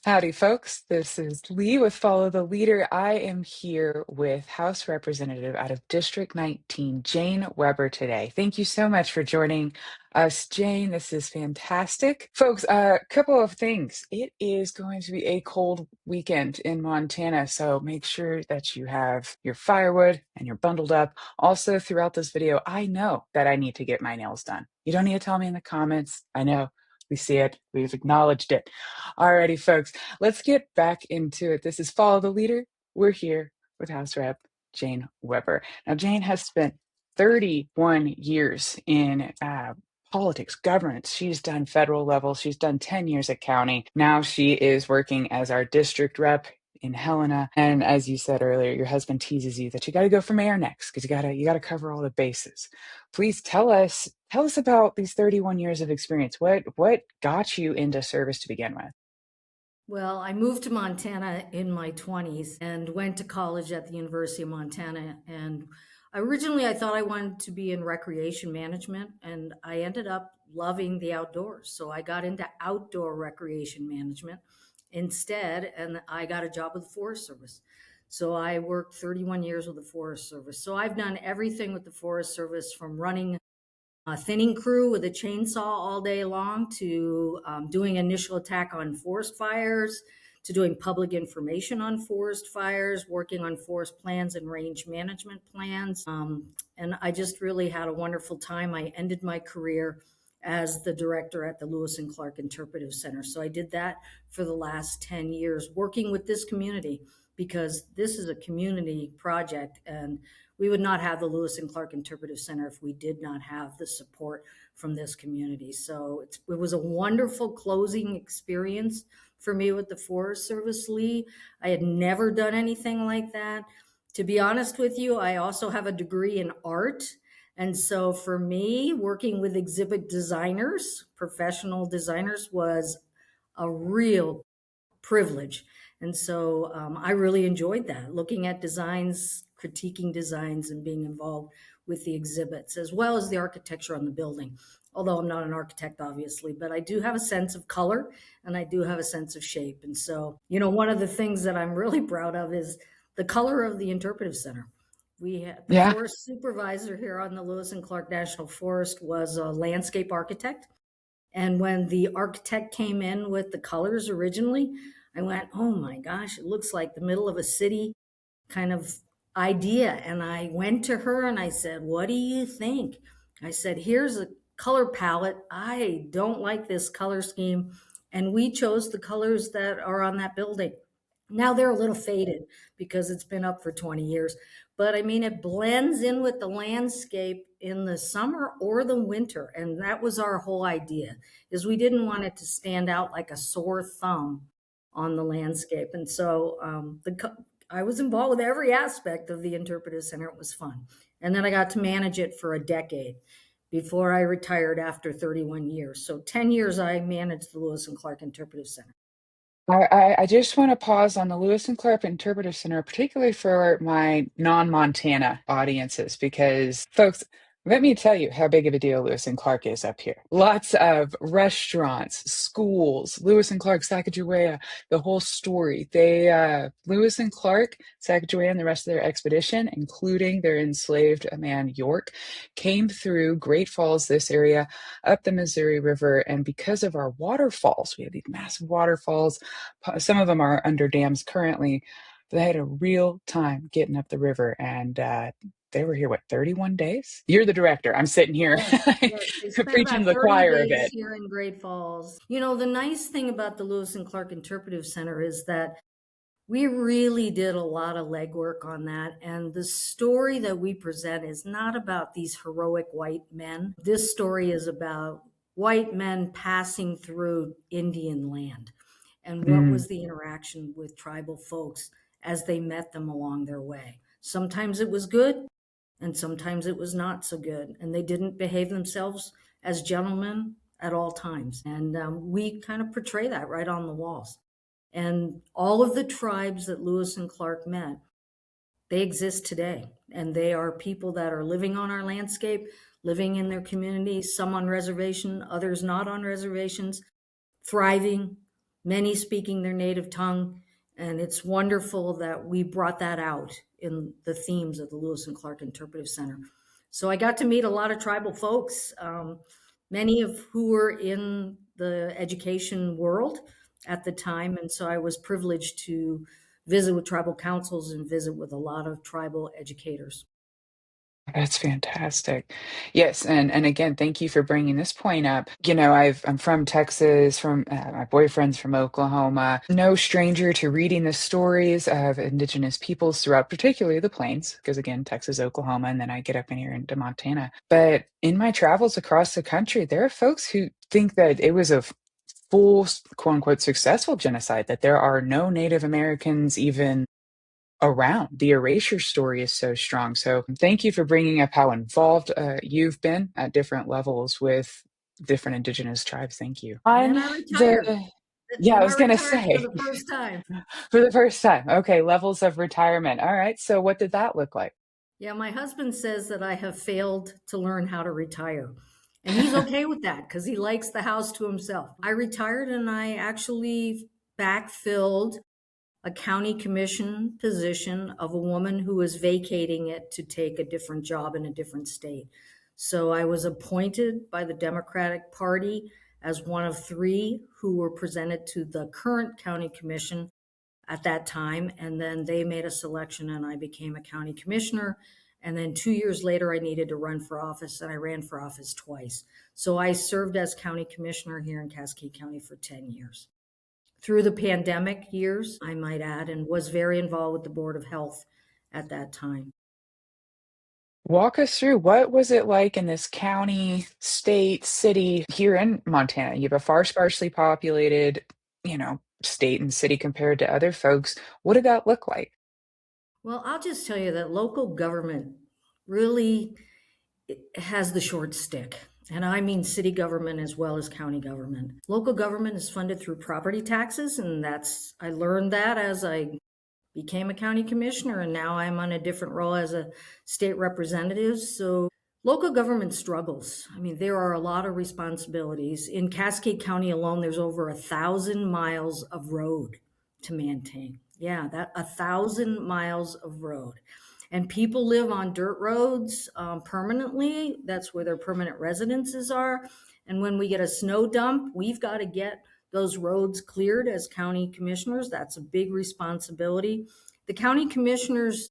Howdy, folks. This is Lee with Follow the Leader. I am here with House Representative out of District 19, Jane Weber, today. Thank you so much for joining us, Jane. This is fantastic. Folks, a couple of things. It is going to be a cold weekend in Montana, so make sure that you have your firewood and you're bundled up. Also, throughout this video, I know that I need to get my nails done. You don't need to tell me in the comments. I know. We see it. We've acknowledged it. Alrighty, folks. Let's get back into it. This is Follow the Leader. We're here with House Rep Jane Weber. Now, Jane has spent 31 years in politics, governance. She's done federal level. She's done 10 years at county. Now she is working as our district rep in Helena. And as you said earlier, your husband teases you that you got to go for mayor next because you gotta cover all the bases. Please tell us about these 31 years of experience. What got you into service to begin with? Well, I moved to Montana in my 20s and went to college at the University of Montana. And originally, I thought I wanted to be in recreation management, and I ended up loving the outdoors. So I got into outdoor recreation management instead, and I got a job with the Forest Service. So I worked 31 years with the Forest Service. So I've done everything with the Forest Service, from running a thinning crew with a chainsaw all day long to doing initial attack on forest fires, to doing public information on forest fires, working on forest plans and range management plans. And I just really had a wonderful time. I ended my career as the director at the Lewis and Clark Interpretive Center. So I did that for the last 10 years, working with this community, because this is a community project, and we would not have the Lewis and Clark Interpretive Center if we did not have the support from this community. So it was a wonderful closing experience for me with the Forest Service, Lee. I had never done anything like that. To be honest with you, I also have a degree in art. And so for me, working with exhibit designers, professional designers, was a real privilege. And so I really enjoyed that, looking at designs, critiquing designs, and being involved with the exhibits, as well as the architecture on the building. Although I'm not an architect, obviously, but I do have a sense of color and I do have a sense of shape. And so, one of the things that I'm really proud of is the color of the Interpretive Center. We had the Yeah. forest supervisor here on the Lewis and Clark National Forest was a landscape architect. And when the architect came in with the colors originally, I went, oh my gosh, it looks like the middle of a city kind of idea. And I went to her and I said, what do you think? I said, here's a color palette. I don't like this color scheme. And we chose the colors that are on that building. Now they're a little faded because it's been up for 20 years. But I mean, it blends in with the landscape in the summer or the winter. And that was our whole idea, is we didn't want it to stand out like a sore thumb on the landscape. And so I was involved with every aspect of the Interpretive Center. It was fun. And then I got to manage it for a decade before I retired after 31 years. So 10 years I managed the Lewis and Clark Interpretive Center. I just want to pause on the Lewis and Clark Interpretive Center, particularly for my non-Montana audiences, because folks, let me tell you how big of a deal Lewis and Clark is up here. Lots of restaurants, schools, Lewis and Clark, Sacagawea, the whole story. Lewis and Clark, Sacagawea, and the rest of their expedition, including their enslaved man York, came through Great Falls, this area, up the Missouri River, and because of our waterfalls, we have these massive waterfalls. Some of them are under dams currently, but they had a real time getting up the river, and they were here, what, 31 days? You're the director. I'm sitting here Yes, they spent preaching to about the 30 choir a days bit. here in Great Falls. The nice thing about the Lewis and Clark Interpretive Center is that we really did a lot of legwork on that. And the story that we present is not about these heroic white men. This story is about white men passing through Indian land and what Mm, was the interaction with tribal folks as they met them along their way. Sometimes it was good, and sometimes it was not so good. And they didn't behave themselves as gentlemen at all times. And we kind of portray that right on the walls. And all of the tribes that Lewis and Clark met, they exist today. And they are people that are living on our landscape, living in their communities, some on reservation, others not on reservations, thriving, many speaking their native tongue. And it's wonderful that we brought that out in the themes of the Lewis and Clark Interpretive Center. So I got to meet a lot of tribal folks, many of who were in the education world at the time. And so I was privileged to visit with tribal councils and visit with a lot of tribal educators. That's fantastic. Yes, and again, thank you for bringing this point up. I'm from Texas, from my boyfriend's from Oklahoma. No stranger to reading the stories of Indigenous peoples throughout, particularly the Plains, because again, Texas, Oklahoma, and then I get up in here into Montana. But in my travels across the country, there are folks who think that it was a full, quote unquote, successful genocide, that there are no Native Americans even around. The erasure story is so strong. So thank you for bringing up how involved you've been at different levels with different indigenous tribes. Thank you. And On I retired. the, yeah, I And I was going to retired for say the first time. for the first time. Okay, levels of retirement. All right. So what did that look like? Yeah, my husband says that I have failed to learn how to retire. And he's okay with that because he likes the house to himself. I retired and I actually backfilled a county commission position of a woman who was vacating it to take a different job in a different state. So I was appointed by the Democratic Party as one of three who were presented to the current county commission at that time. And then they made a selection and I became a county commissioner. And then 2 years later, I needed to run for office and I ran for office twice. So I served as county commissioner here in Cascade County for 10 years. Through the pandemic years, I might add, and was very involved with the Board of Health at that time. Walk us through what was it like in this county, state, city here in Montana? You have a far sparsely populated, state and city compared to other folks. What did that look like? Well, I'll just tell you that local government really has the short stick. And I mean city government as well as county government. Local government is funded through property taxes, and I learned that as I became a county commissioner, and now I'm on a different role as a state representative. So local government struggles. I mean, there are a lot of responsibilities. In Cascade County alone, there's over 1,000 miles of road to maintain. Yeah, that 1,000 miles of road. And people live on dirt roads permanently. That's where their permanent residences are. And when we get a snow dump, we've got to get those roads cleared as county commissioners. That's a big responsibility. The county commissioners'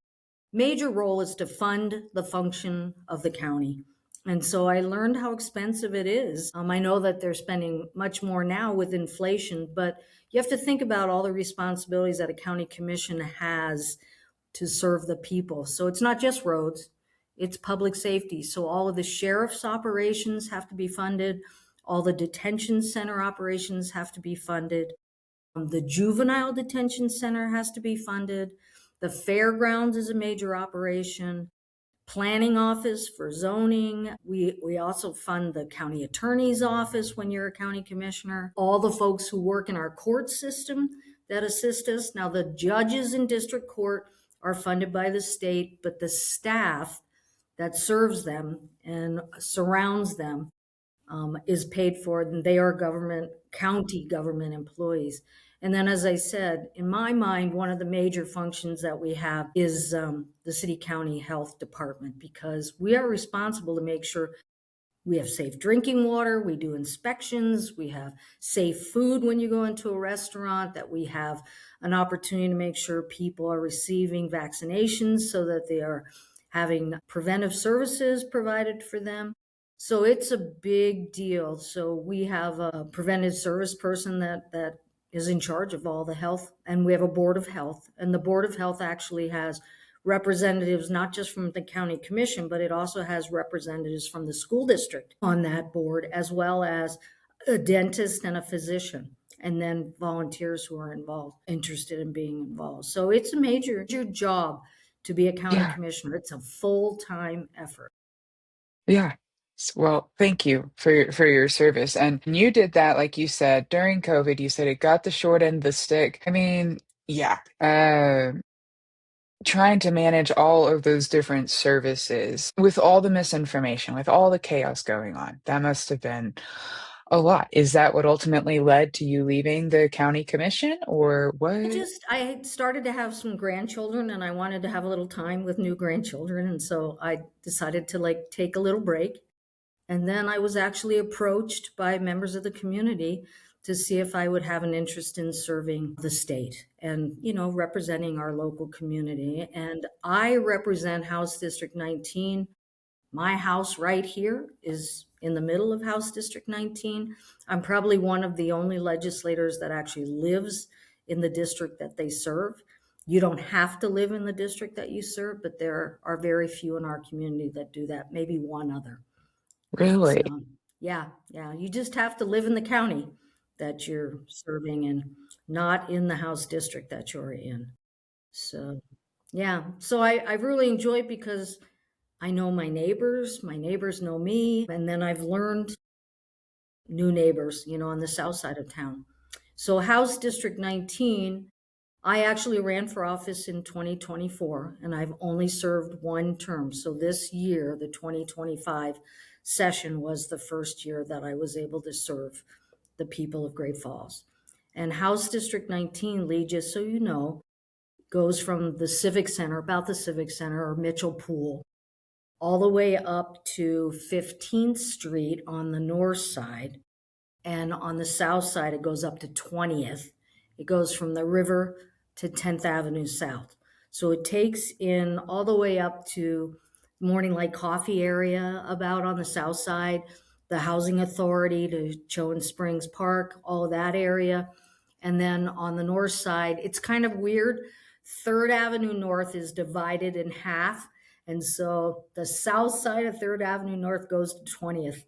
major role is to fund the function of the county. And so I learned how expensive it is. I know that they're spending much more now with inflation, but you have to think about all the responsibilities that a county commission has to serve the people. So it's not just roads, it's public safety. So all of the sheriff's operations have to be funded, all the detention center operations have to be funded, the juvenile detention center has to be funded, the fairgrounds is a major operation, planning office for zoning. We also fund the county attorney's office when you're a county commissioner, all the folks who work in our court system that assist us. Now, the judges in district court are funded by the state, but the staff that serves them and surrounds them is paid for, and they are county government employees. And then, as I said, in my mind, one of the major functions that we have is the city county health department, because we are responsible to make sure we have safe drinking water, we do inspections, we have safe food when you go into a restaurant, that we have an opportunity to make sure people are receiving vaccinations so that they are having preventive services provided for them. So it's a big deal. So we have a preventive service person that is in charge of all the health, and we have a board of health, and the board of health actually has representatives not just from the county commission, but it also has representatives from the school district on that board, as well as a dentist and a physician, and then volunteers who are interested in being involved. So it's a major job to be a county Yeah, commissioner. It's a full-time effort. yeah. Well, thank you for your service. And you did that, like you said, during COVID. You said it got the short end of the stick. I mean, yeah. Trying to manage all of those different services with all the misinformation, with all the chaos going on. That must have been A lot. Is that what ultimately led to you leaving the county commission or what? I had started to have some grandchildren and I wanted to have a little time with new grandchildren. And so I decided to like take a little break. And then I was actually approached by members of the community to see if I would have an interest in serving the state and, representing our local community. And I represent House District 19. My house right here is in the middle of House District 19. I'm probably one of the only legislators that actually lives in the district that they serve. You don't have to live in the district that you serve, but there are very few in our community that do that, maybe one other. Really? So, yeah, yeah, you just have to live in the county that you're serving and not in the House district that you're in. So, yeah, so I've really enjoyed because I know my neighbors know me, and then I've learned new neighbors, on the south side of town. So House District 19, I actually ran for office in 2024, and I've only served one term. So this year, the 2025 session was the first year that I was able to serve the people of Great Falls. And House District 19, Lee, just so you know, goes from the Civic Center, about the Civic Center or Mitchell Pool, all the way up to 15th Street on the north side. And on the south side, it goes up to 20th. It goes from the river to 10th Avenue South. So it takes in all the way up to Morning Light Coffee area, about on the south side, the Housing Authority to Chowan Springs Park, all of that area. And then on the north side, it's kind of weird. 3rd Avenue North is divided in half. And so the south side of 3rd Avenue North goes to 20th.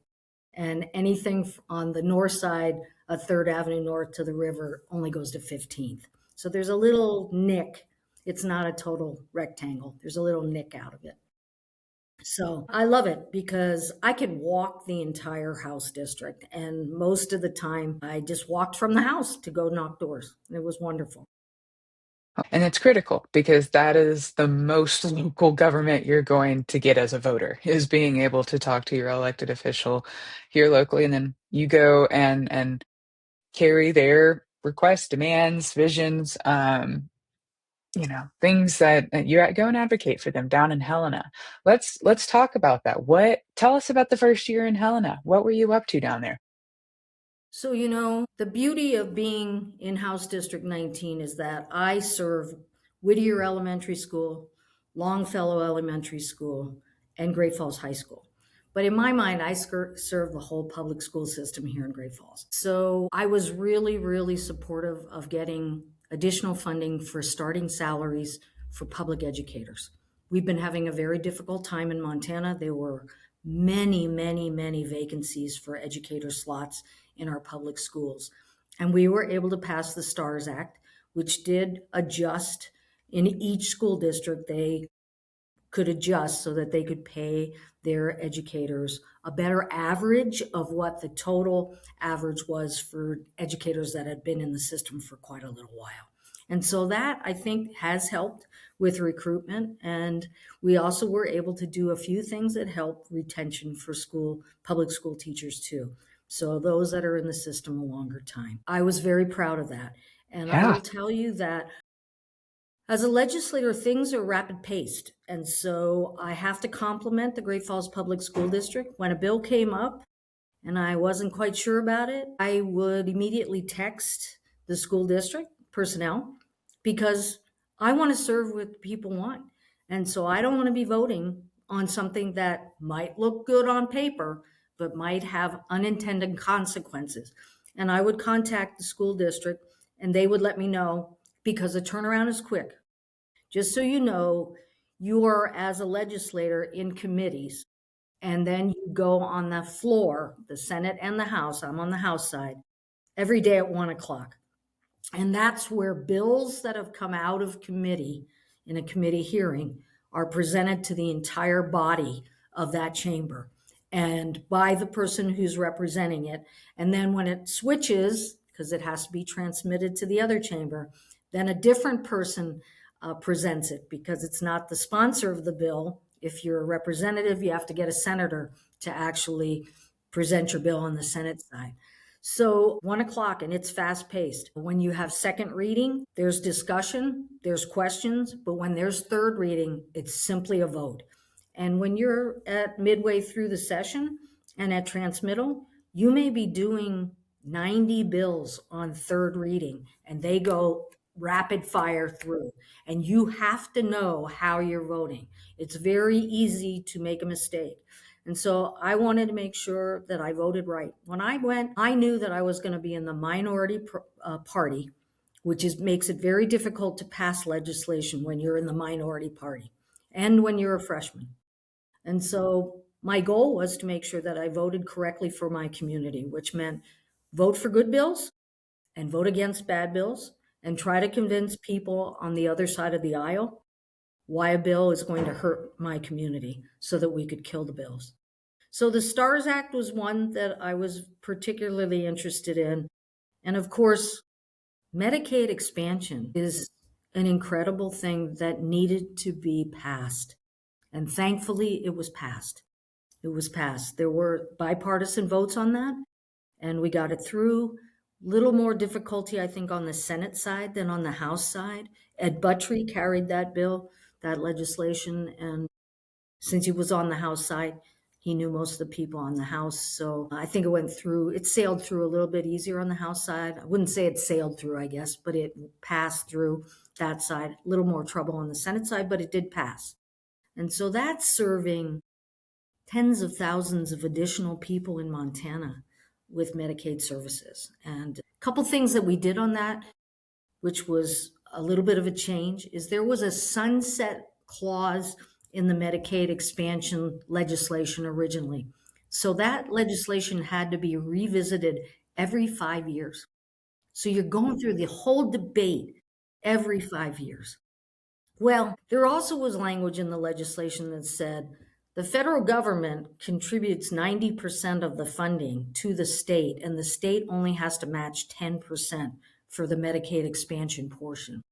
And anything on the north side of 3rd Avenue North to the river only goes to 15th. So there's a little nick. It's not a total rectangle. There's a little nick out of it. So I love it because I can walk the entire house district. And most of the time, I just walked from the house to go knock doors. It was wonderful. And it's critical because that is the most local government you're going to get as a voter, is being able to talk to your elected official here locally, and then you go and carry their requests, demands, visions, things that you go and advocate for them down in Helena. Let's talk about that. Tell us about the first year in Helena. What were you up to down there? So, the beauty of being in House District 19 is that I serve Whittier Elementary School, Longfellow Elementary School, and Great Falls High School. But in my mind, I serve the whole public school system here in Great Falls. So I was really, really supportive of getting additional funding for starting salaries for public educators. We've been having a very difficult time in Montana. There were many, many, many vacancies for educator slots in our public schools. And we were able to pass the STARS Act, which did adjust in each school district. They could adjust so that they could pay their educators a better average of what the total average was for educators that had been in the system for quite a little while. And so that I think has helped with recruitment. And we also were able to do a few things that help retention for public school teachers too. So those that are in the system a longer time. I was very proud of that. And I Yeah. will tell you that as a legislator, things are rapid paced. And so I have to compliment the Great Falls Public School District. When a bill came up and I wasn't quite sure about it, I would immediately text the school district personnel because I want to serve what people want. And so I don't want to be voting on something that might look good on paper, but might have unintended consequences. And I would contact the school district and they would let me know because the turnaround is quick. Just so you know, you are as a legislator in committees, and then you go on the floor, the Senate and the House. I'm on the House side every day at 1 o'clock. And that's where bills that have come out of committee in a committee hearing are presented to the entire body of that chamber and by the person who's representing it. And then when it switches, because it has to be transmitted to the other chamber, then a different person presents it because it's not the sponsor of the bill. If you're a representative, you have to get a senator to actually present your bill on the Senate side. So 1 o'clock, and it's fast paced. When you have second reading, there's discussion, there's questions, but when there's third reading, it's simply a vote. And when you're at midway through the session and at transmittal, you may be doing 90 bills on third reading, and they go rapid fire through, and you have to know how you're voting. It's very easy to make a mistake. And so I wanted to make sure that I voted right. When I went, I knew that I was going to be in the minority party, which makes it very difficult to pass legislation when you're in the minority party and when you're a freshman. And so my goal was to make sure that I voted correctly for my community, which meant vote for good bills and vote against bad bills and try to convince people on the other side of the aisle why a bill is going to hurt my community so that we could kill the bills. So the STARS Act was one that I was particularly interested in. And of course, Medicaid expansion is an incredible thing that needed to be passed. And thankfully, it was passed. It was passed. There were bipartisan votes on that, and we got it through. Little more difficulty, I think, on the Senate side than on the House side. Ed Buttrey carried that bill, that legislation, and since he was on the House side, he knew most of the people on the House. So I think it sailed through a little bit easier on the House side. I wouldn't say it sailed through, I guess, but it passed through that side. A little more trouble on the Senate side, but it did pass. And so that's serving tens of thousands of additional people in Montana with Medicaid services. And a couple things that we did on that, which was a little bit of a change, is there was a sunset clause in the Medicaid expansion legislation originally. So that legislation had to be revisited every 5 years. So you're going through the whole debate every 5 years. Well, there also was language in the legislation that said the federal government contributes 90% of the funding to the state, and the state only has to match 10% for the Medicaid expansion portion.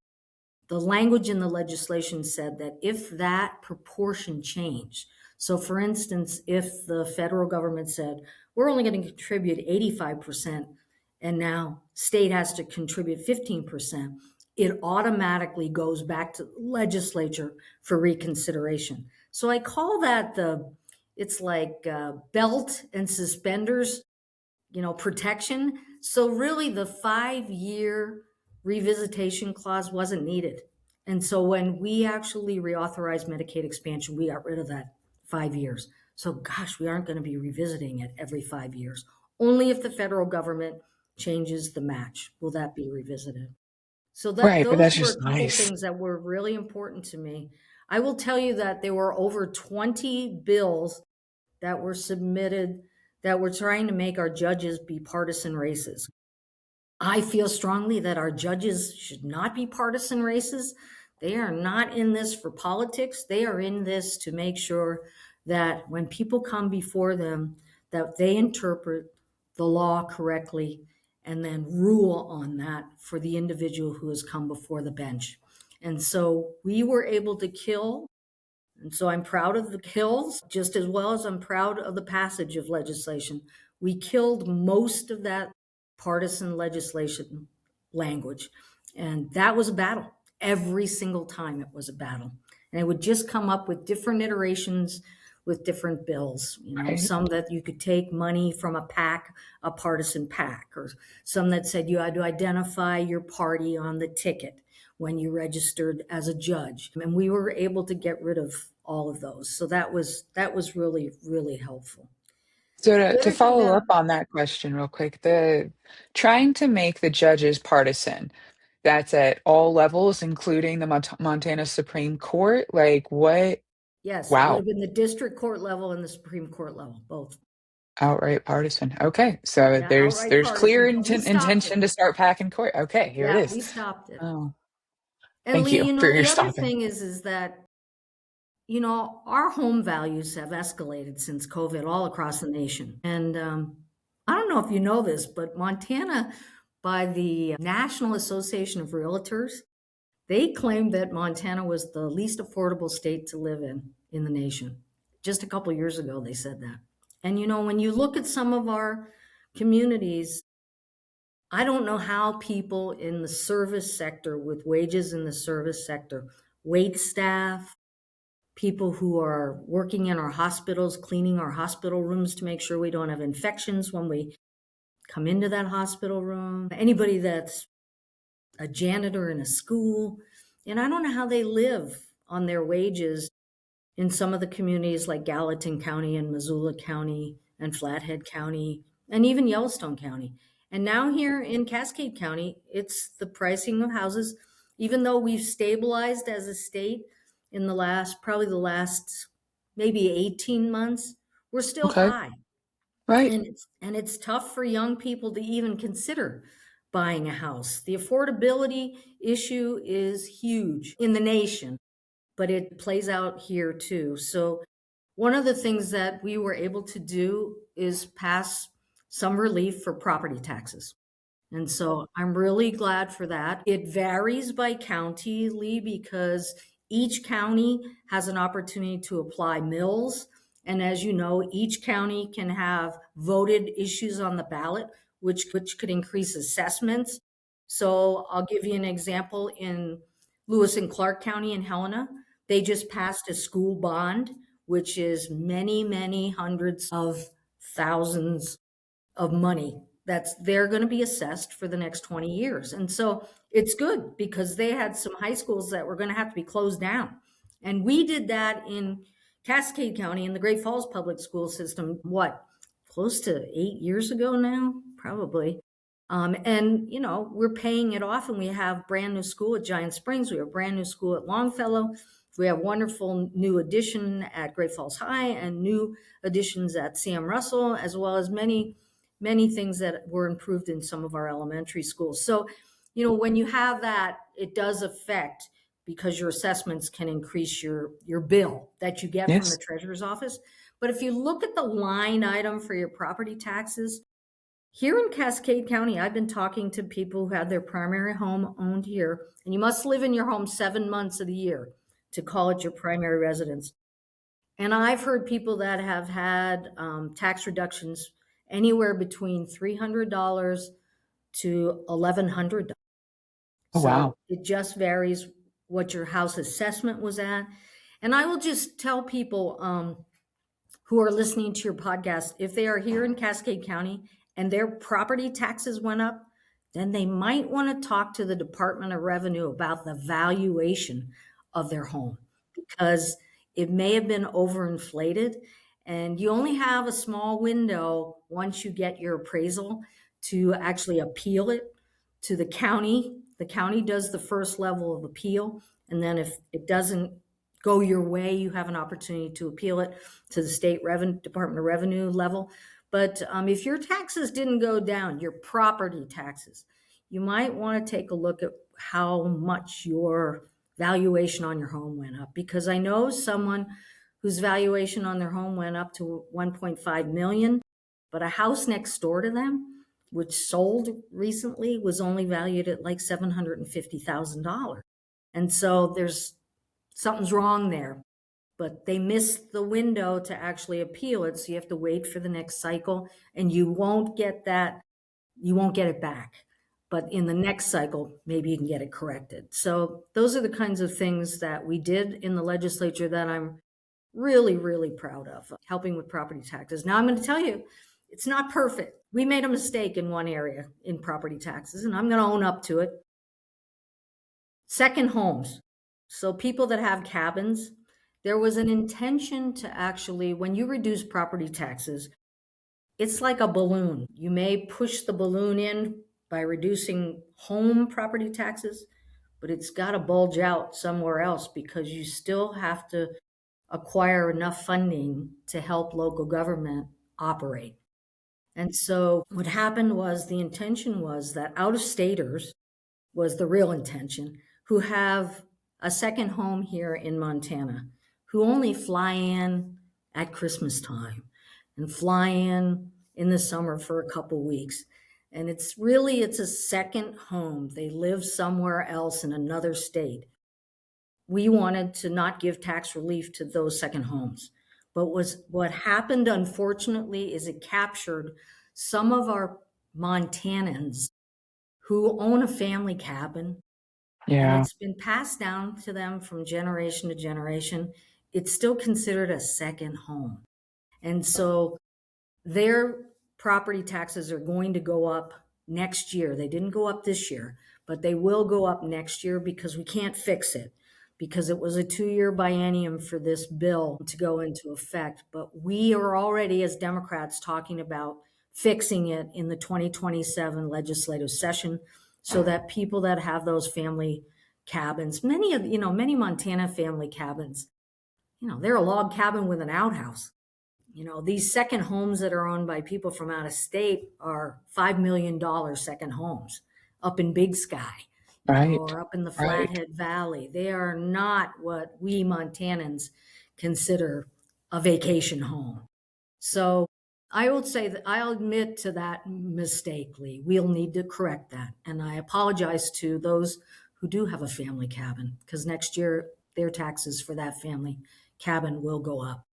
The language in the legislation said that if that proportion changed, so for instance, if the federal government said, we're only going to contribute 85%, and now state has to contribute 15%, it automatically goes back to the legislature for reconsideration. So I call that it's like belt and suspenders, protection. So really the 5-year revisitation clause wasn't needed. And so when we actually reauthorized Medicaid expansion, we got rid of that 5 years. So gosh, we aren't going to be revisiting it every 5 years. Only if the federal government changes the match will that be revisited. So Right, but those that's were just a couple nice. things that were really important to me. I will tell you that there were over 20 bills that were submitted that were trying to make our judges be partisan races. I feel strongly that our judges should not be partisan races. They are not in this for politics. They are in this to make sure that when people come before them, that they interpret the law correctly and then rule on that for the individual who has come before the bench. And so we were able to kill, and so I'm proud of the kills just as well as I'm proud of the passage of legislation. We killed most of that partisan legislation language. And that was a battle. Every single time it was a battle. And it would just come up with different iterations with different bills, Right. some that you could take money from a PAC, a partisan PAC, or some that said you had to identify your party on the ticket when you registered as a judge. And we were able to get rid of all of those. So that was really, really helpful. So The to other thing follow that up on that question real quick, the trying to make the judges partisan, that's at all levels, including the Montana Supreme Court. Like what? Yes, it would Wow, have been the district court level and the Supreme Court level, both. outright partisan. Okay, so Yeah, there's outright there's clear partisan, but we stopped it. intention to start packing court. Okay, here it Yeah, is. we stopped it. Oh, And thank Lee, you for your the other stopping. thing is that, our home values have escalated since COVID all across the nation. And I don't know if you know this, but Montana, by the National Association of Realtors, they claimed that Montana was the least affordable state to live in the nation. Just a couple years ago, they said that. And when you look at some of our communities, I don't know how people in the service sector with wages in the service sector, wait staff, people who are working in our hospitals, cleaning our hospital rooms to make sure we don't have infections when we come into that hospital room, anybody that's a janitor in a school. And I don't know how they live on their wages in some of the communities like Gallatin County and Missoula County and Flathead County and even Yellowstone County. And now here in Cascade County, it's the pricing of houses, even though we've stabilized as a state in probably the last maybe 18 months, we're still Okay. high. Right. And it's tough for young people to even consider buying a house. The affordability issue is huge in the nation, but it plays out here too. So one of the things that we were able to do is pass some relief for property taxes. And so I'm really glad for that. It varies by county, Lee, because each county has an opportunity to apply mills. And as you know, each county can have voted issues on the ballot, which could increase assessments. So I'll give you an example. In Lewis and Clark County in Helena, they just passed a school bond, which is many, many hundreds of thousands of money that's they're going to be assessed for the next 20 years. And so it's good because they had some high schools that were going to have to be closed down. And we did that in Cascade County in the Great Falls public school system, what, close to 8 years ago now, probably. And we're paying it off, and we have brand new school at Giant Springs. We have brand new school at Longfellow. We have wonderful new addition at Great Falls High and new additions at Sam Russell, as well as many many things that were improved in some of our elementary schools. So, when you have that, it does affect, because your assessments can increase your bill that you get from the Yes. treasurer's office. But if you look at the line item for your property taxes, here in Cascade County, I've been talking to people who had their primary home owned here, and you must live in your home 7 months of the year to call it your primary residence. And I've heard people that have had tax reductions anywhere between $300 to $1,100. Oh, So wow. it just varies what your house assessment was at. And I will just tell people who are listening to your podcast, if they are here in Cascade County and their property taxes went up, then they might want to talk to the Department of Revenue about the valuation of their home, because it may have been overinflated. And you only have a small window once you get your appraisal to actually appeal it to the county. The county does the first level of appeal. And then if it doesn't go your way, you have an opportunity to appeal it to the state Department of Revenue level. But if your taxes didn't go down, your property taxes, you might want to take a look at how much your valuation on your home went up. Because I know someone whose valuation on their home went up to 1.5 million, but a house next door to them, which sold recently, was only valued at like $750,000. And so something's wrong there, but they missed the window to actually appeal it. So you have to wait for the next cycle, and you won't get it back. But in the next cycle, maybe you can get it corrected. So those are the kinds of things that we did in the legislature that I'm really, really proud of, helping with property taxes. Now I'm going to tell you, it's not perfect. We made a mistake in one area in property taxes, and I'm going to own up to it. Second homes. So people that have cabins, there was an intention to actually, when you reduce property taxes, it's like a balloon. You may push the balloon in by reducing home property taxes, but it's got to bulge out somewhere else, because you still have to acquire enough funding to help local government operate. And so what happened was, the intention was that out-of-staters, was the real intention, who have a second home here in Montana, who only fly in at Christmas time and fly in the summer for a couple weeks. And it's a second home. They live somewhere else in another state. We wanted to not give tax relief to those second homes, But what happened, unfortunately, is it captured some of our Montanans who own a family cabin, and Yeah. it's been passed down to them from generation to generation. It's still considered a second home. And so their property taxes are going to go up next year. They didn't go up this year, but they will go up next year because we can't fix it, because it was a 2-year biennium for this bill to go into effect. But we are already, as Democrats, talking about fixing it in the 2027 legislative session so that people that have those family cabins, many Montana family cabins, they're a log cabin with an outhouse. These second homes that are owned by people from out of state are $5 million second homes up in Big Sky, Right. or up in the Right. Flathead Valley. They are not what we Montanans consider a vacation home. So I will say that I'll admit to that mistake, Lee. We'll need to correct that. And I apologize to those who do have a family cabin, because next year their taxes for that family cabin will go up.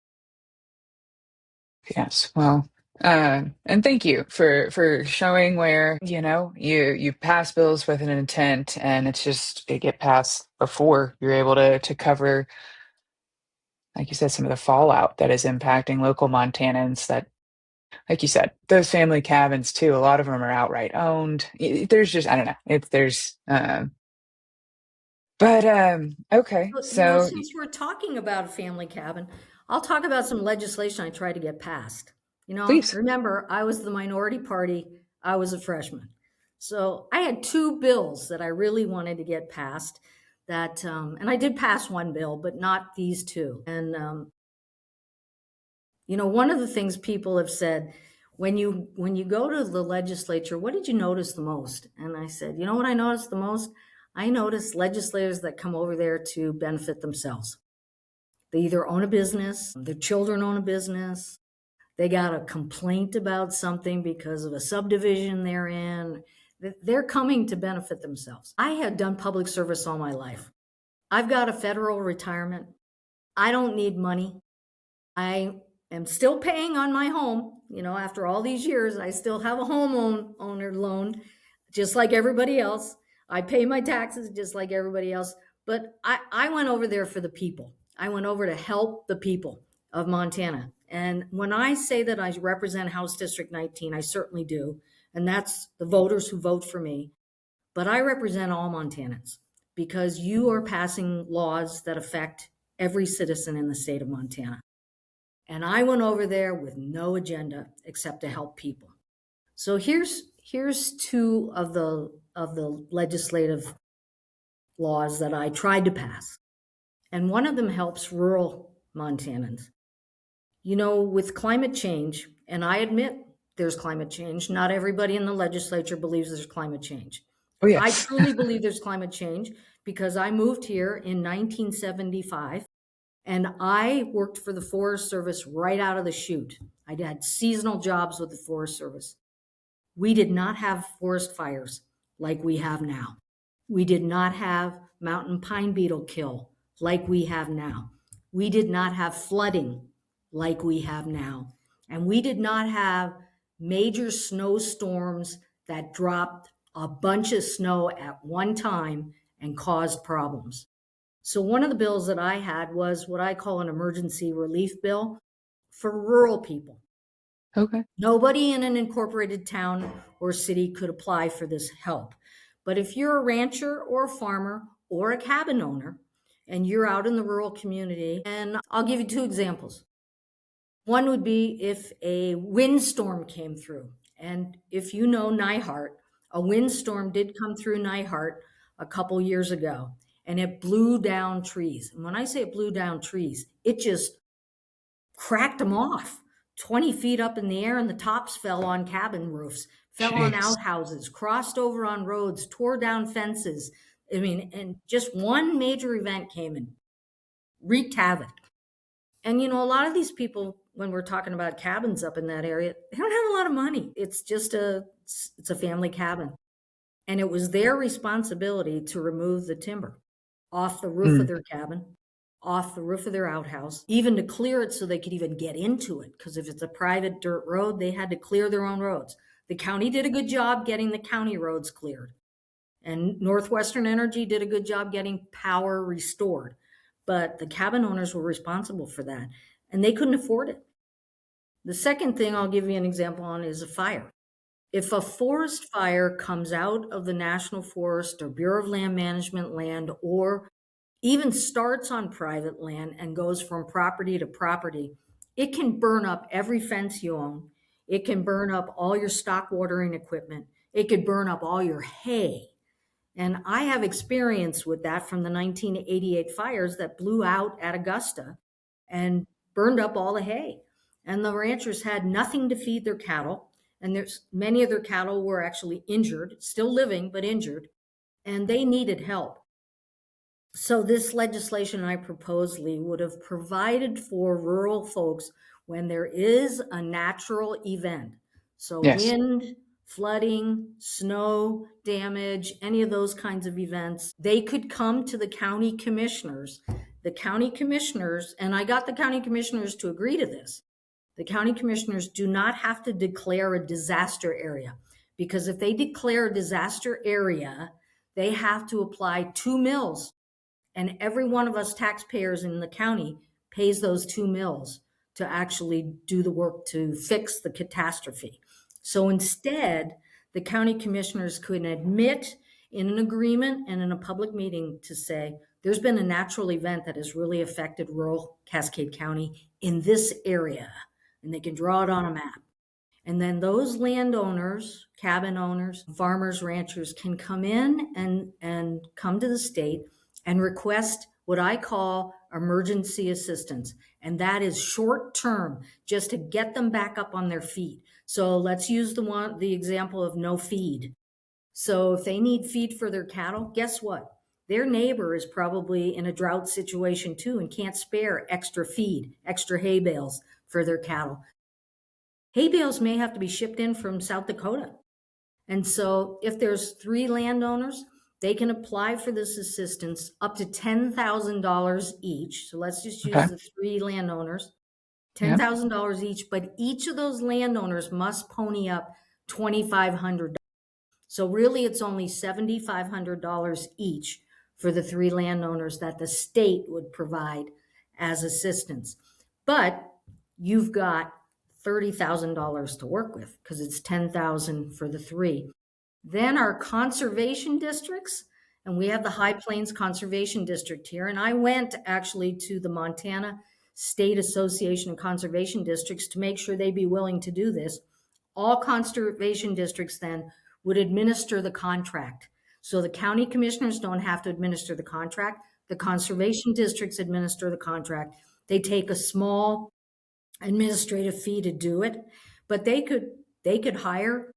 Yes. Well, and thank you for showing where, you pass bills with an intent, and it's just it get passed before you're able to cover, like you said, some of the fallout that is impacting local Montanans that, like you said, those family cabins too, a lot of them are outright owned. There's just, I don't know, if there's, but, okay. Well, So since we're talking about a family cabin, I'll talk about some legislation I tried to get passed. please. Remember, I was the minority party, I was a freshman. So I had two bills that I really wanted to get passed and I did pass one bill, but not these two. And, one of the things people have said, when you go to the legislature, what did you notice the most? And I said, you know what I noticed the most? I noticed legislators that come over there to benefit themselves. They either own a business, their children own a business, they got a complaint about something because of a subdivision they're in. They're coming to benefit themselves. I had done public service all my life. I've got a federal retirement. I don't need money. I am still paying on my home. After all these years, I still have a owner loan, just like everybody else. I pay my taxes just like everybody else. But I went over there for the people. I went over to help the people of Montana. And when I say that I represent House District 19, I certainly do. And that's the voters who vote for me. But I represent all Montanans because you are passing laws that affect every citizen in the state of Montana. And I went over there with no agenda except to help people. So here's two of the legislative laws that I tried to pass. And one of them helps rural Montanans. With climate change, and I admit there's climate change, not everybody in the legislature believes there's climate change. Oh, I yes. truly believe there's climate change because I moved here in 1975 and I worked for the Forest Service right out of the chute. I had seasonal jobs with the Forest Service. We did not have forest fires like we have now. We did not have mountain pine beetle kill like we have now. We did not have flooding like we have now. And we did not have major snowstorms that dropped a bunch of snow at one time and caused problems. So one of the bills that I had was what I call an emergency relief bill for rural people. Okay. Nobody in an incorporated town or city could apply for this help. But if you're a rancher or a farmer or a cabin owner and you're out in the rural community, and I'll give you two examples. One would be if a windstorm came through. And if you know Nyhart, a windstorm did come through Nyhart a couple years ago and it blew down trees. And when I say it blew down trees, it just cracked them off 20 feet up in the air, and the tops fell on cabin roofs, fell on Jeez. outhouses, crossed over on roads, tore down fences. I mean, and just one major event came and wreaked havoc. And a lot of these people, when we're talking about cabins up in that area, they don't have a lot of money. It's a family cabin. And it was their responsibility to remove the timber off the roof of Mm. their cabin, off the roof of their outhouse, even to clear it so they could even get into it. Because if it's a private dirt road, they had to clear their own roads. The county did a good job getting the county roads cleared, and Northwestern Energy did a good job getting power restored. But the cabin owners were responsible for that, and they couldn't afford it. The second thing I'll give you an example on is a fire. If a forest fire comes out of the National Forest or Bureau of Land Management land, or even starts on private land and goes from property to property, it can burn up every fence you own. It can burn up all your stock watering equipment. It could burn up all your hay. And I have experience with that from the 1988 fires that blew out at Augusta and burned up all the hay. And the ranchers had nothing to feed their cattle. And there's many of their cattle were actually injured, still living, but injured, and they needed help. So this legislation I propose, Lee, would have provided for rural folks when there is a natural event. So Yes. wind, flooding, snow damage, any of those kinds of events, they could come to the county commissioners. The county commissioners, and I got the county commissioners to agree to this. The county commissioners do not have to declare a disaster area, because if they declare a disaster area, they have to apply 2 mills, and every one of us taxpayers in the county pays those 2 mills to actually do the work to fix the catastrophe. So instead, the county commissioners could admit in an agreement and in a public meeting to say, there's been a natural event that has really affected rural Cascade County in this area, and they can draw it on a map. And then those landowners, cabin owners, farmers, ranchers can come in and come to the state and request what I call emergency assistance. And that is short term, just to get them back up on their feet. So let's use the example of no feed. So if they need feed for their cattle, guess what? Their neighbor is probably in a drought situation too and can't spare extra feed, extra hay bales for their cattle. Hay bales may have to be shipped in from South Dakota. And so if there's 3 landowners, they can apply for this assistance up to $10,000 each. So let's just Okay. use the 3 landowners, Yeah. $10,000 each, but each of those landowners must pony up $2,500. So really it's only $7,500 each for the 3 landowners that the state would provide as assistance. But you've got $30,000 to work with because it's 10,000 for the 3. Then our conservation districts, and we have the High Plains Conservation District here. And I went actually to the Montana State Association of Conservation Districts to make sure they'd be willing to do this. All conservation districts then would administer the contract. So the county commissioners don't have to administer the contract. The conservation districts administer the contract. They take a small administrative fee to do it, but they could hire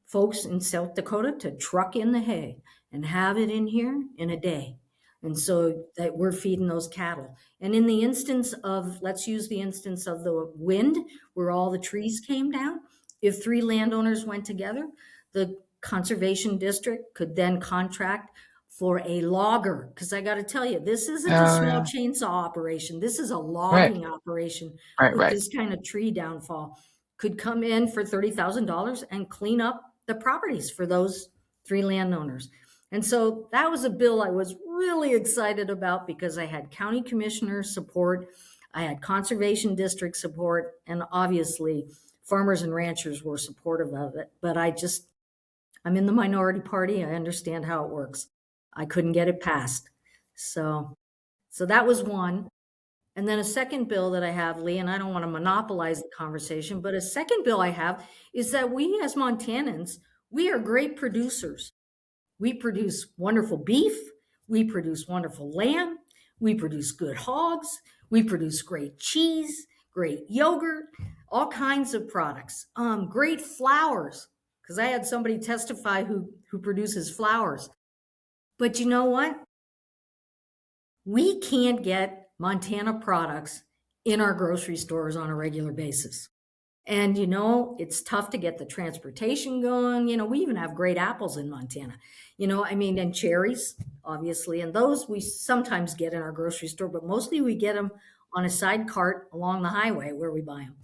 folks in South Dakota to truck in the hay and have it in here in a day. And so that we're feeding those cattle. And in the instance of, let's use the instance of the wind where all the trees came down, if 3 landowners went together, the conservation district could then contract for a logger. Because I got to tell you, this isn't a Oh, small yeah. chainsaw operation. This is a Right. logging operation Right. with Right. this kind of tree downfall. Could come in for $30,000 and clean up the properties for those 3 landowners. And so that was a bill I was really excited about because I had county commissioner support, I had conservation district support, and obviously farmers and ranchers were supportive of it. But I'm in the minority party. I understand how it works. I couldn't get it passed. So that was one. And then a second bill that I have, Lee, and I don't want to monopolize the conversation, but a second bill I have is that we as Montanans, we are great producers. We produce wonderful beef. We produce wonderful lamb. We produce good hogs. We produce great cheese, great yogurt, all kinds of products, great flowers. Because I had somebody testify who produces flowers. But you know what? We can't get Montana products in our grocery stores on a regular basis. And, it's tough to get the transportation going. We even have great apples in Montana, and cherries, obviously. And those we sometimes get in our grocery store, but mostly we get them on a side cart along the highway where we buy them.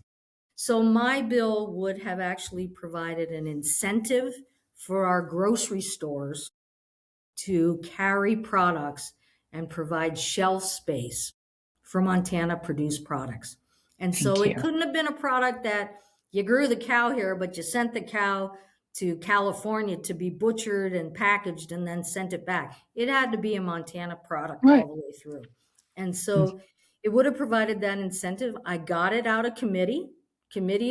So my bill would have actually provided an incentive for our grocery stores to carry products and provide shelf space for Montana produced products. And so Thank it you. couldn't have been a product that you grew the cow here, but you sent the cow to California to be butchered and packaged and then sent it back. It had to be a Montana product all Right. the way through. And so it would have provided that incentive. I got it out of committee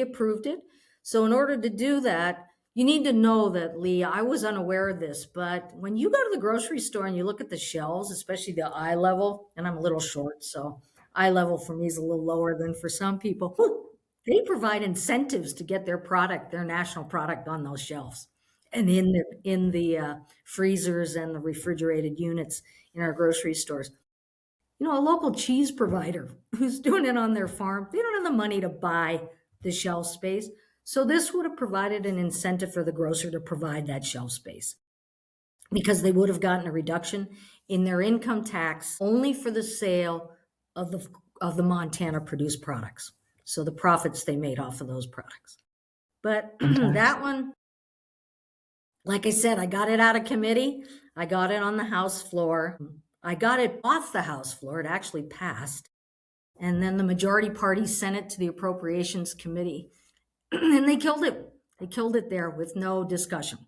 approved it. So in order to do that, you need to know that, Lee, I was unaware of this, but when you go to the grocery store and you look at the shelves, especially the eye level, and I'm a little short, so eye level for me is a little lower than for some people, they provide incentives to get their product, their national product on those shelves and in the freezers and the refrigerated units in our grocery stores. A local cheese provider who's doing it on their farm, they don't have the money to buy the shelf space. So this would have provided an incentive for the grocer to provide that shelf space because they would have gotten a reduction in their income tax only for the sale of the Montana produced products. So the profits they made off of those products. But that Fantastic. one, like I said, I got it out of committee. I got it on the House floor. I got it off the House floor. It actually passed. And then the majority party sent it to the Appropriations Committee, and they killed it. They killed it there with no discussion.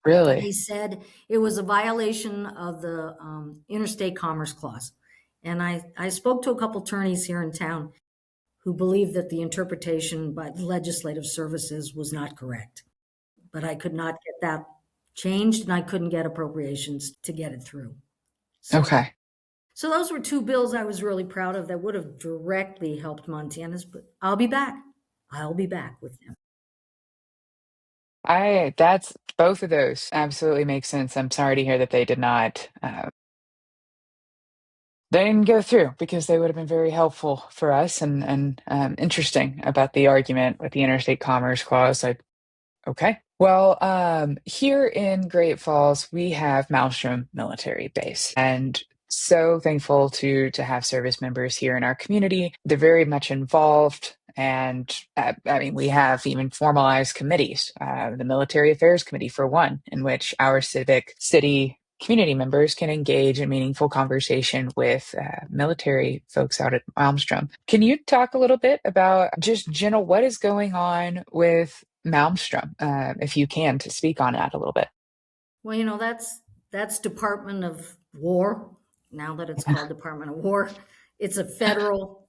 They Really? said it was a violation of the Interstate Commerce Clause. And I spoke to a couple attorneys here in town who believed that the interpretation by the legislative services was not correct. But I could not get that changed, and I couldn't get appropriations to get it through. So Okay. So those were two bills I was really proud of that would have directly helped Montana's, but I'll be back. I'll be back with them. That's both of those absolutely make sense. I'm sorry to hear that they didn't go through because they would have been very helpful for us and interesting about the argument with the Interstate Commerce Clause. Okay. Well, here in Great Falls, we have Malmstrom Military Base, and so thankful to have service members here in our community. They're very much involved, and I mean, we have even formalized committees, the Military Affairs Committee, for one, in which our civic city community members can engage in meaningful conversation with military folks out at Malmstrom. Can you talk a little bit about just general what is going on with Malmstrom, if you can, to speak on that a little bit? Well, that's Department of War. Now that it's called Department of War, it's a federal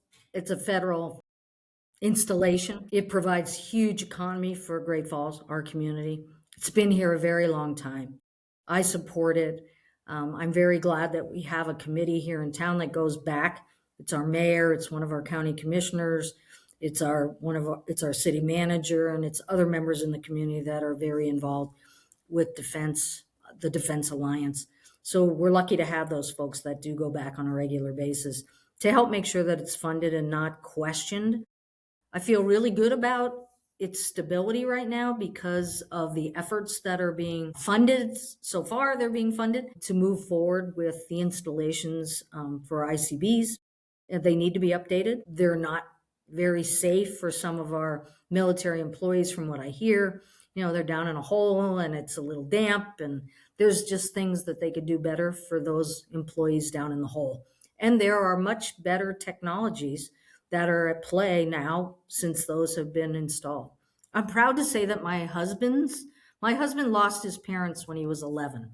installation. It provides huge economy for Great Falls, our community. It's been here a very long time. I support it. I'm very glad that we have a committee here in town that goes back. It's our mayor, it's one of our county commissioners, it's our city manager, and it's other members in the community that are very involved with the Defense Alliance. So we're lucky to have those folks that do go back on a regular basis to help make sure that it's funded and not questioned. I feel really good about its stability right now because of the efforts that are being funded. So far, they're being funded to move forward with the installations for ICBs. They need to be updated. They're not very safe for some of our military employees, from what I hear. They're down in a hole and it's a little damp, and there's just things that they could do better for those employees down in the hole. And there are much better technologies that are at play now since those have been installed. I'm proud to say that my husband lost his parents when he was 11,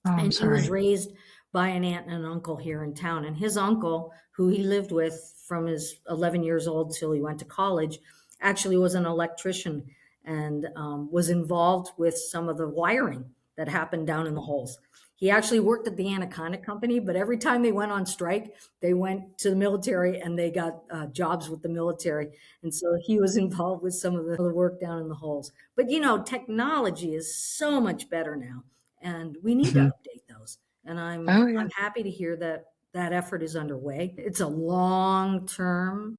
Oh, I'm and he was sorry. raised by an aunt and an uncle here in town. And his uncle, who he lived with from his 11 years old till he went to college, actually was an electrician and was involved with some of the wiring that happened down in the holes. He actually worked at the Anaconda Company, but every time they went on strike, they went to the military and they got jobs with the military. And so he was involved with some of the work down in the holes. But technology is so much better now, and we need to Mhm. update those. And I'm Oh, yeah. I'm happy to hear that that effort is underway. It's a long term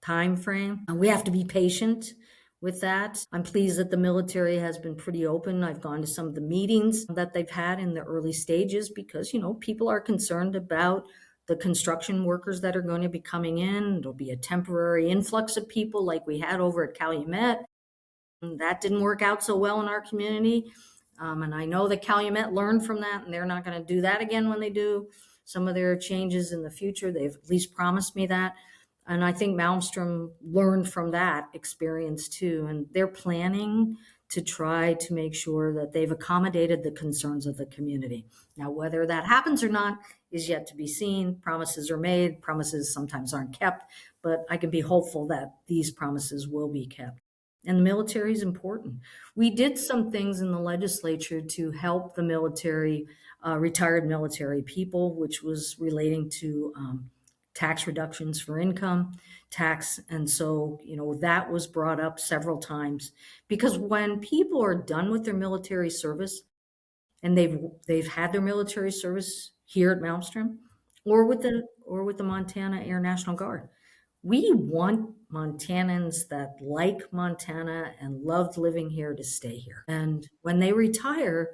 time frame. And we have to be patient with that. I'm pleased that the military has been pretty open. I've gone to some of the meetings that they've had in the early stages because, people are concerned about the construction workers that are going to be coming in. There'll be a temporary influx of people like we had over at Calumet. That didn't work out so well in our community. And I know that Calumet learned from that, and they're not going to do that again when they do some of their changes in the future. They've at least promised me that. And I think Malmstrom learned from that experience too. And they're planning to try to make sure that they've accommodated the concerns of the community. Now, whether that happens or not is yet to be seen. Promises are made, promises sometimes aren't kept, but I can be hopeful that these promises will be kept. And the military is important. We did some things in the legislature to help the military, retired military people, which was relating to tax reductions for income tax. And so, that was brought up several times because when people are done with their military service and they've had their military service here at Malmstrom or with the Montana Air National Guard, we want Montanans that like Montana and loved living here to stay here. And when they retire,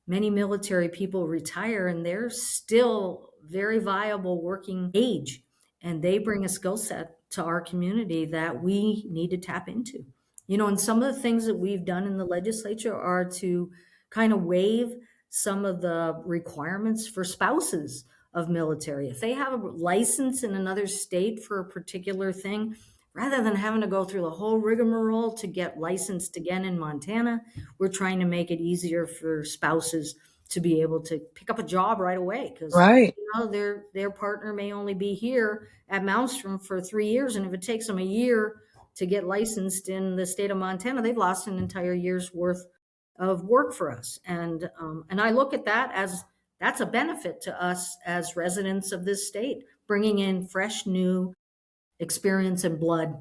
many military people retire and they're still very viable working age. And they bring a skill set to our community that we need to tap into. And some of the things that we've done in the legislature are to kind of waive some of the requirements for spouses of military. If they have a license in another state for a particular thing, rather than having to go through the whole rigmarole to get licensed again in Montana, we're trying to make it easier for spouses to be able to pick up a job right away because Right. their partner may only be here at Malmstrom for 3 years, and if it takes them a year to get licensed in the state of Montana, they've lost an entire year's worth of work for us. And I look at that as that's a benefit to us as residents of this state, bringing in fresh, new experience and blood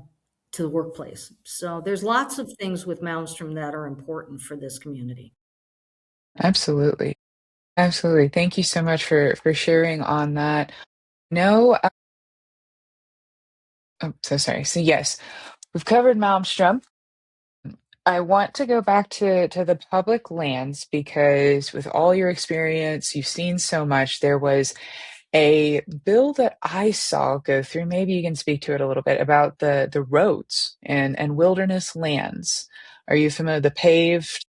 to the workplace. So there's lots of things with Malmstrom that are important for this community. Absolutely. Absolutely. Thank you so much for sharing on that. No, oh, so sorry. So yes, we've covered Malmstrom. I want to go back to the public lands because with all your experience, you've seen so much. There was a bill that I saw go through. Maybe you can speak to it a little bit about the roads and wilderness lands. Are you familiar with the paved?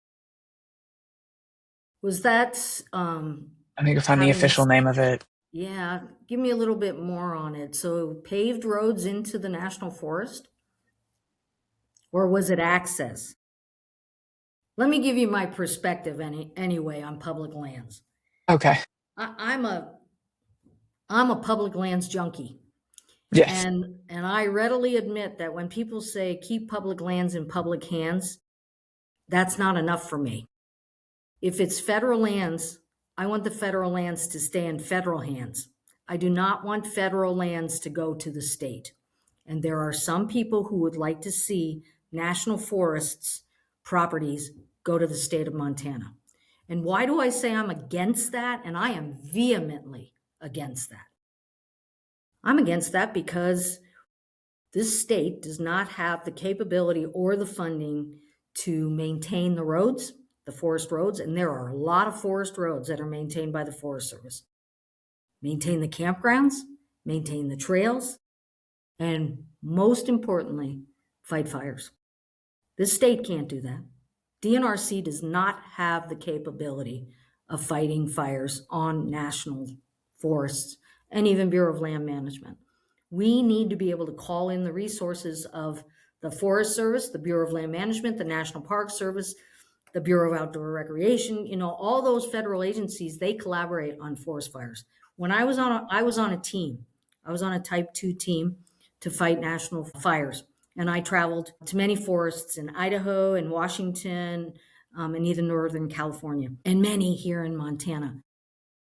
Was that I think I find the having official this? name of it. Yeah, give me a little bit more on it. So paved roads into the national forest, or was it access? Let me give you my perspective anyway on public lands. Okay. I, I'm a I'm a public lands junkie. Yes. And I readily admit that when people say keep public lands in public hands, that's not enough for me. If it's federal lands, I want the federal lands to stay in federal hands. I do not want federal lands to go to the state. And there are some people who would like to see national forests properties go to the state of Montana. And why do I say I'm against that? And I am vehemently against that. I'm against that because this state does not have the capability or the funding to maintain the roads, the forest roads, and there are a lot of forest roads that are maintained by the Forest Service. Maintain the campgrounds, maintain the trails, and most importantly, fight fires. This state can't do that. DNRC does not have the capability of fighting fires on national forests and even Bureau of Land Management. We need to be able to call in the resources of the Forest Service, the Bureau of Land Management, the National Park Service, the Bureau of Outdoor Recreation, all those federal agencies, they collaborate on forest fires. When I was on a team, I was on a type 2 team to fight national fires. And I traveled to many forests in Idaho and Washington, and even Northern California, and many here in Montana.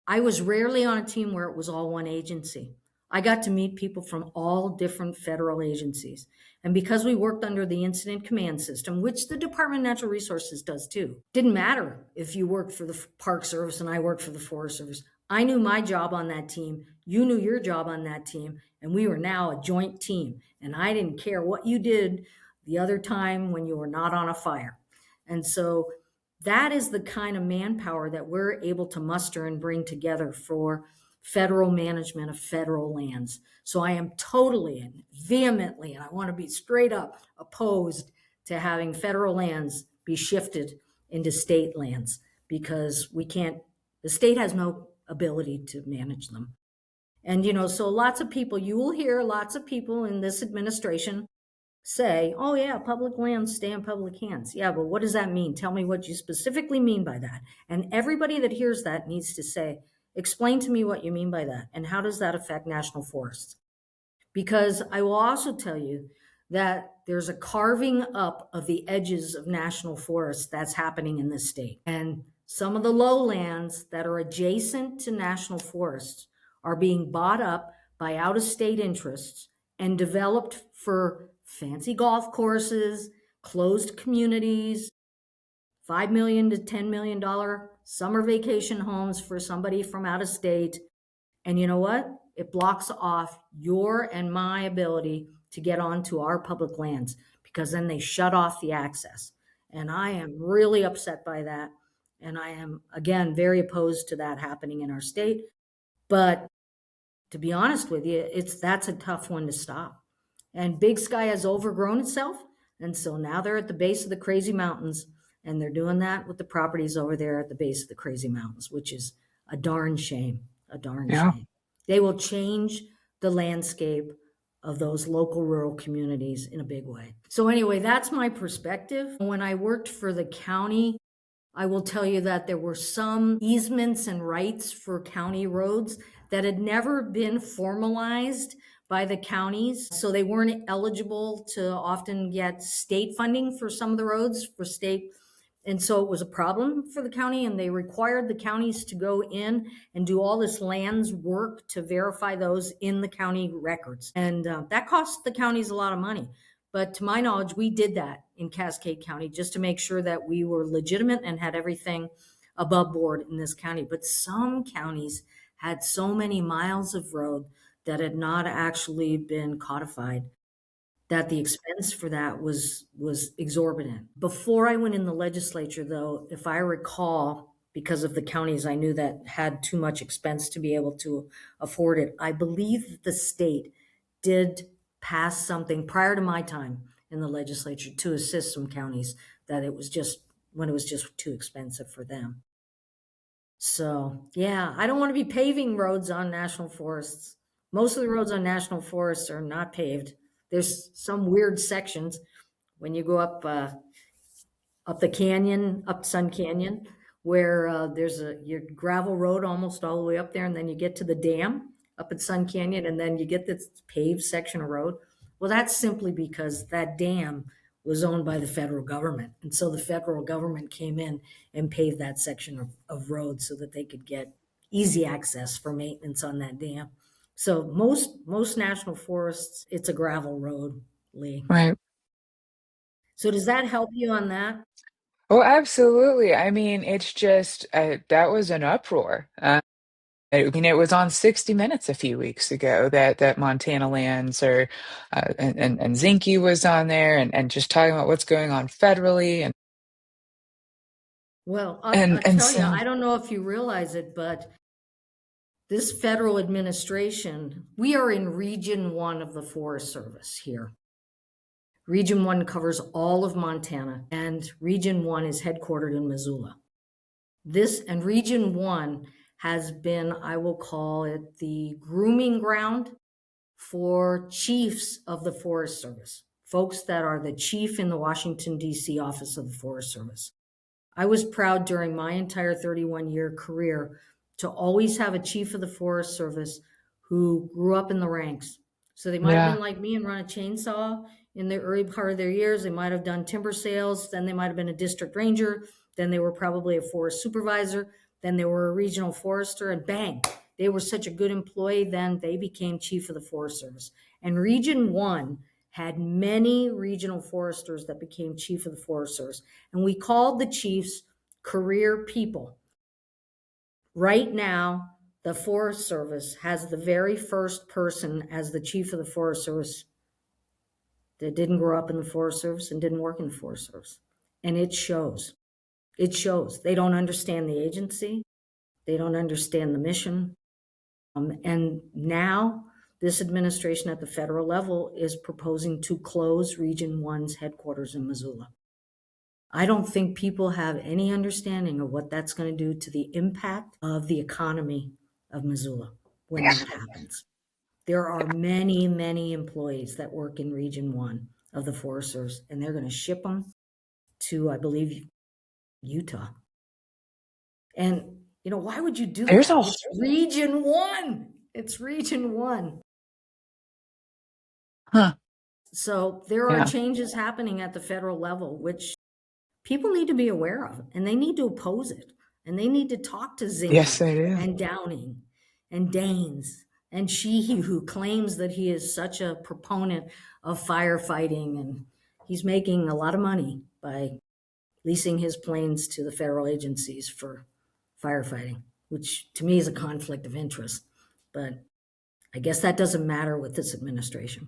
I was rarely on a team where it was all one agency. I got to meet people from all different federal agencies. And because we worked under the incident command system, which the Department of Natural Resources does too, didn't matter if you worked for the Park Service and I worked for the Forest Service. I knew my job on that team, you knew your job on that team, and we were now a joint team. And I didn't care what you did the other time when you were not on a fire. And so that is the kind of manpower that we're able to muster and bring together for federal management of federal lands. So I am totally and vehemently, and I want to be straight up opposed to having federal lands be shifted into state lands because we can't, the state has no ability to manage them. And, so lots of people, you will hear lots of people in this administration say, oh, yeah, public lands stay in public hands. Yeah, but what does that mean? Tell me what you specifically mean by that. And everybody that hears that needs to say, explain to me what you mean by that. And how does that affect national forests? Because I will also tell you that there's a carving up of the edges of national forests that's happening in this state. And some of the lowlands that are adjacent to national forests are being bought up by out of state interests and developed for fancy golf courses, closed communities, $5 million to $10 million summer vacation homes for somebody from out of state. And you know what? It blocks off your and my ability to get onto our public lands because then they shut off the access. And I am really upset by that. And I am, again, very opposed to that happening in our state. But to be honest with you, that's a tough one to stop. And Big Sky has overgrown itself. And so now they're at the base of the crazy mountains. And they're doing that with the properties over there at the base of the crazy mountains, which is a darn shame. A darn Yeah. shame. They will change the landscape of those local rural communities in a big way. So, anyway, that's my perspective. When I worked for the county, I will tell you that there were some easements and rights for county roads that had never been formalized by the counties. So they weren't eligible to often get state funding for some of the roads for state. And so it was a problem for the county, and they required the counties to go in and do all this lands work to verify those in the county records. And that cost the counties a lot of money. But to my knowledge, we did that in Cascade County just to make sure that we were legitimate and had everything above board in this county. But some counties had so many miles of road that had not actually been codified that the expense for that was exorbitant. Before I went in the legislature, though, if I recall, because of the counties I knew that had too much expense to be able to afford it, I believe that the state did pass something prior to my time in the legislature to assist some counties that it was just when it was just too expensive for them. So, yeah, I don't want to be paving roads on national forests. Most of the roads on national forests are not paved. There's some weird sections when you go up the canyon, up Sun Canyon, where there's your gravel road almost all the way up there, and then you get to the dam up at Sun Canyon, and then you get this paved section of road. Well, that's simply because that dam was owned by the federal government, and so the federal government came in and paved that section of road so that they could get easy access for maintenance on that dam. So most national forests, it's a gravel road, Lee. Right. So does that help you on that? Oh, absolutely. I mean, it's just that was an uproar. I mean, it was on 60 Minutes a few weeks ago that Montana lands or and Zinke was on there and just talking about what's going on federally Well, and I'll and tell you, so I don't know if you realize it, but this federal administration, we are in Region 1 of the Forest Service here. Region 1 covers all of Montana, and Region 1 is headquartered in Missoula. This and Region 1 has been, I will call it, the grooming ground for chiefs of the Forest Service, folks that are the chief in the Washington, D.C. office of the Forest Service. I was proud during my entire 31-year career to always have a chief of the Forest Service who grew up in the ranks. So they might have yeah, been like me and run a chainsaw in the early part of their years. They might have done timber sales. Then they might have been a district ranger. Then they were probably a forest supervisor. Then they were a regional forester, and bang, they were such a good employee. Then they became chief of the Forest Service. And Region 1 had many regional foresters that became chief of the Forest Service. And we called the chiefs career people. Right now, the Forest Service has the very first person as the chief of the Forest Service that didn't grow up in the Forest Service and didn't work in the Forest Service. And it shows. It shows. They don't understand the agency. They don't understand the mission. And now this administration at the federal level is proposing to close Region 1's headquarters in Missoula. I don't think people have any understanding of what that's going to do to the impact of the economy of Missoula when that happens. There are many, many employees that work in Region 1 of the Forest Service, and they're going to ship them to, I believe, Utah. And, why would you do There's that? a It's Region 1. It's Region 1. huh. So there are Yeah. changes happening at the federal level, which people need to be aware of, and they need to oppose it. And they need to talk to Yes, Zinke they do. and Downing and Daines and Sheehy, who claims that he is such a proponent of firefighting, and he's making a lot of money by leasing his planes to the federal agencies for firefighting, which to me is a conflict of interest. But I guess that doesn't matter with this administration.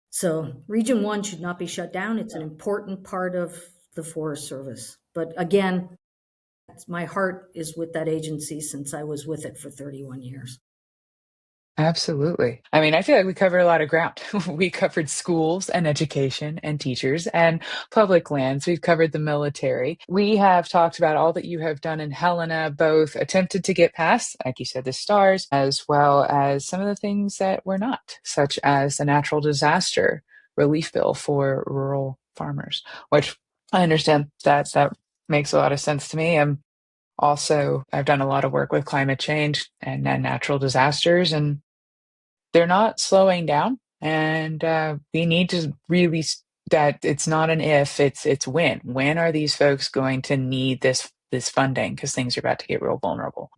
So Region 1 should not be shut down. It's an important part of the Forest Service. But again, my heart is with that agency since I was with it for 31 years. Absolutely. I mean, I feel like we covered a lot of ground. We covered schools and education and teachers and public lands. We've covered the military. We have talked about all that you have done in Helena, both attempted to get past, like you said, the stars, as well as some of the things that were not, such as the natural disaster relief bill for rural farmers, which I understand that makes a lot of sense to me. Also, I've done a lot of work with climate change and natural disasters, and they're not slowing down. And we need to really that it's not an if, it's when. When are these folks going to need this funding? Because things are about to get real vulnerable.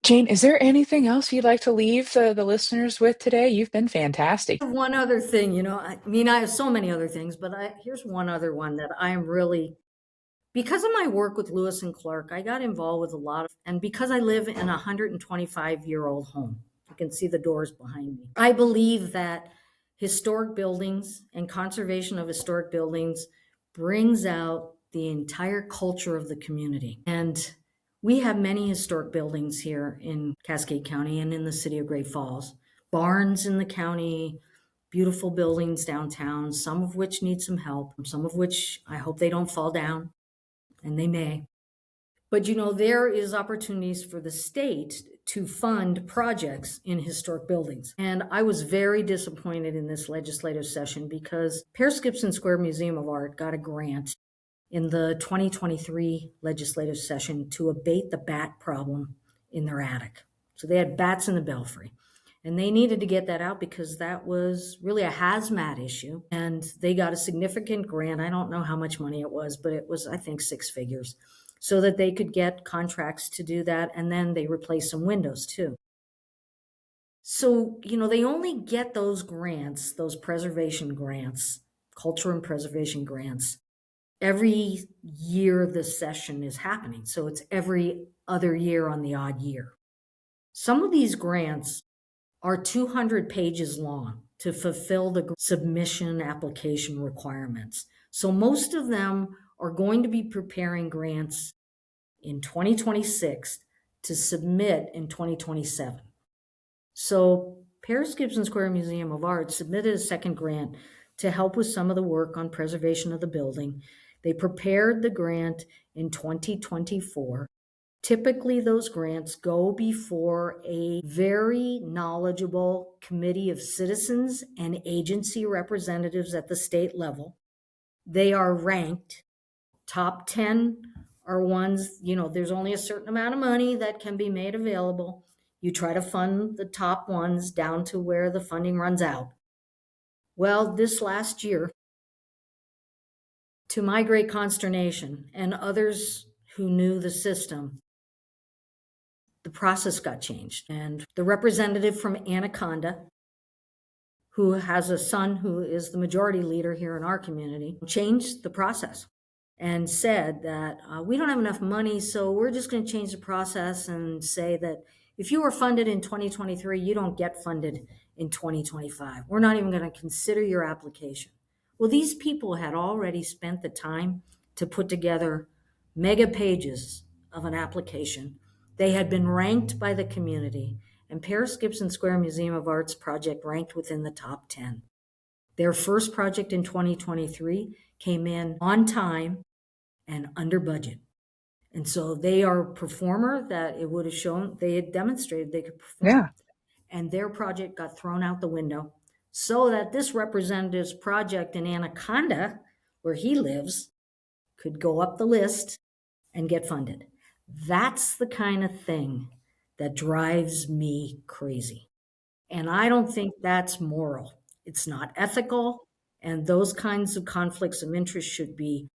Jane, is there anything else you'd like to leave the listeners with today? You've been fantastic. One other thing, I have so many other things, but here's one other one that I am really, because of my work with Lewis and Clark, I got involved with a lot of, and because I live in a 125-year-old home, you can see the doors behind me. I believe that historic buildings and conservation of historic buildings brings out the entire culture of the community. And we have many historic buildings here in Cascade County and in the city of Great Falls. Barns in the county, beautiful buildings downtown, some of which need some help, some of which I hope they don't fall down, and they may. But there is opportunities for the state to fund projects in historic buildings. And I was very disappointed in this legislative session because Paris Gibson Square Museum of Art got a grant in the 2023 legislative session to abate the bat problem in their attic. So they had bats in the belfry. And they needed to get that out because that was really a hazmat issue. And they got a significant grant. I don't know how much money it was, but it was, I think, six figures, so that they could get contracts to do that. And then they replaced some windows too. So, they only get those grants, those preservation grants, culture and preservation grants, every year the session is happening. So it's every other year on the odd year. Some of these grants are 200 pages long to fulfill the submission application requirements. So most of them are going to be preparing grants in 2026 to submit in 2027. So Paris Gibson Square Museum of Art submitted a second grant to help with some of the work on preservation of the building. They prepared the grant in 2024. Typically, those grants go before a very knowledgeable committee of citizens and agency representatives at the state level. They are ranked. Top 10 are ones, there's only a certain amount of money that can be made available. You try to fund the top ones down to where the funding runs out. Well, this last year, to my great consternation and others who knew the system, the process got changed. And the representative from Anaconda, who has a son who is the majority leader here in our community, changed the process. and said that we don't have enough money, so we're just going to change the process and say that if you were funded in 2023, you don't get funded in 2025. We're not even going to consider your application. Well, these people had already spent the time to put together mega pages of an application. They had been ranked by the community, and Paris Gibson Square Museum of Art's project ranked within the top 10. Their first project in 2023 came in on time and under budget. And so they are a performer that it would have shown they had demonstrated they could perform. Yeah. And their project got thrown out the window so that this representative's project in Anaconda, where he lives, could go up the list and get funded. That's the kind of thing that drives me crazy. And I don't think that's moral. It's not ethical. And those kinds of conflicts of interest should be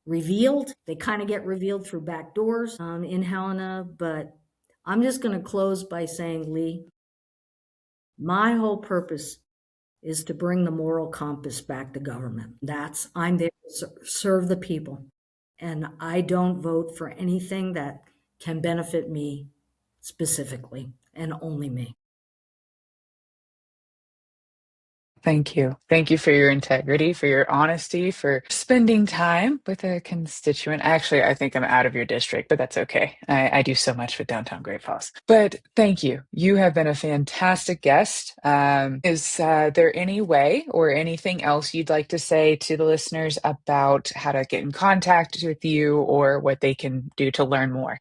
revealed. They kind of get revealed through back doors in Helena. But I'm just going to close by saying, Lee, my whole purpose is to bring the moral compass back to government. I'm there to serve the people. And I don't vote for anything that can benefit me specifically and only me. Thank you. Thank you for your integrity, for your honesty, for spending time with a constituent. Actually, I think I'm out of your district, but that's okay. I do so much with downtown Great Falls. But thank you. You have been a fantastic guest. Is there any way or anything else you'd like to say to the listeners about how to get in contact with you or what they can do to learn more?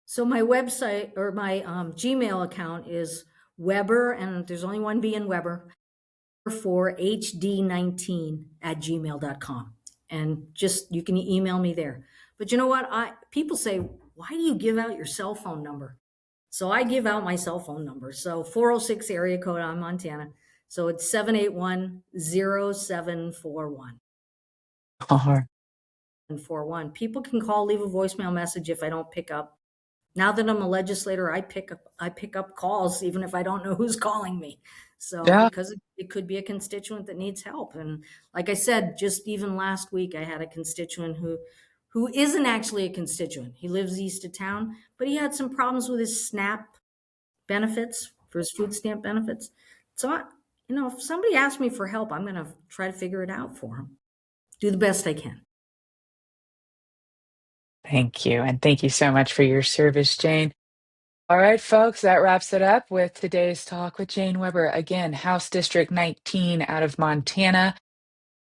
So my website or my Gmail account is Weber, and there's only one B in Weber, for HD19 at gmail.com. And just, you can email me there. But you know what? People say, why do you give out your cell phone number? So I give out my cell phone number. So 406 area code on Montana. So it's 781-0741. And 41. People can call, leave a voicemail message if I don't pick up. Now that I'm a legislator, I pick up calls even if I don't know who's calling me. So Yeah. because it could be a constituent that needs help. And like I said, just even last week, I had a constituent who isn't actually a constituent. He lives east of town, but he had some problems with his SNAP benefits, for his food stamp benefits. So if somebody asks me for help, I'm going to try to figure it out for him. Do the best I can. Thank you. And thank you so much for your service, Jane. All right, folks, that wraps it up with today's talk with Jane Weber. Again, House District 19 out of Montana,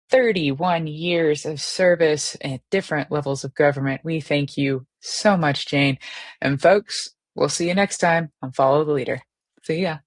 31 years of service at different levels of government. We thank you so much, Jane. And folks, we'll see you next time on Follow the Leader. See ya.